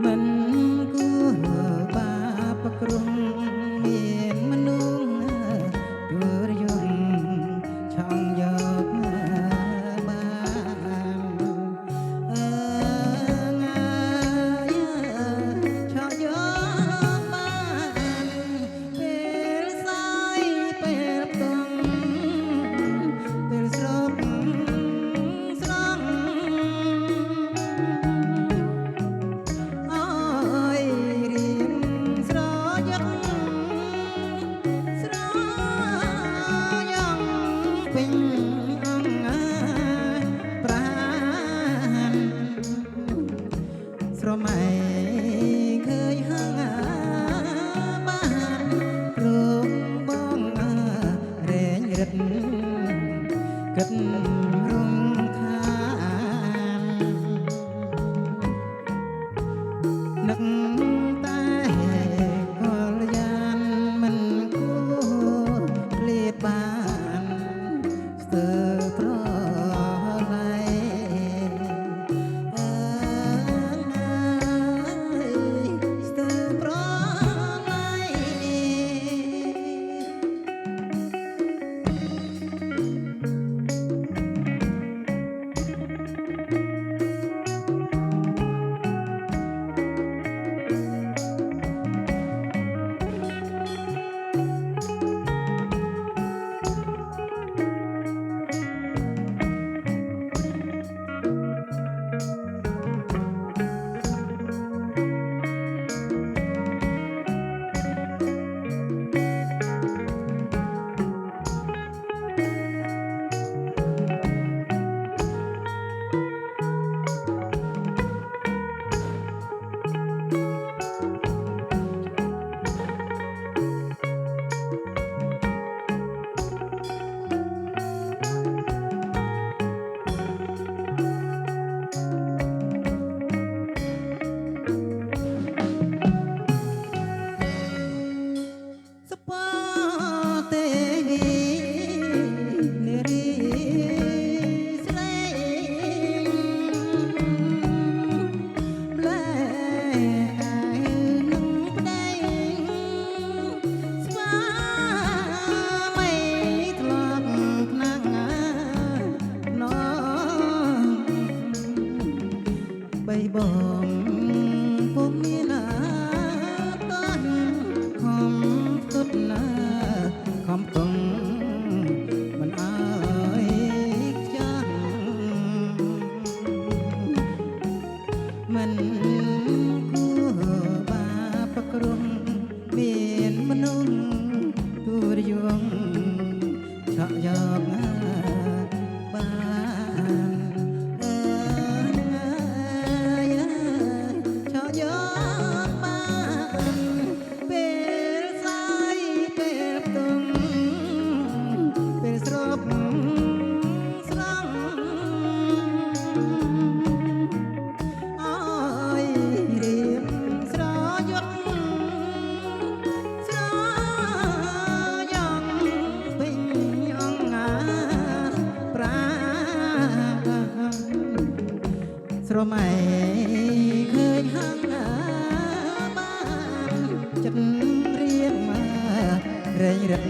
មិនគួរបាបគ្រងមានមនុស្សទួរយំឆောင်းយកបានអើងាយឆောင်းយកបានពេលសាយពេលផ្ទងពេលស្រប់ស្រង់អើយរៀងស្រយកស្រយ៉ាងពេញអង្គប្រាណស្រមៃឃើញហងបានរងបងរែងរឹតគិតរំខាននឹកតែកលយានមិនគួរក្លៀតបានស្ទើរប្រឡែអើយស្ទើរប្រឡែ បងពុំមានតើខំទុតណាខំពឹងមិនអើយខ្ចាំងមិនគួរបាបគ្រងមានមនុស្សទួរយងឆក់យកបានស្រមៃឃើញហងបានចិត្តរៀងមករែងរឹក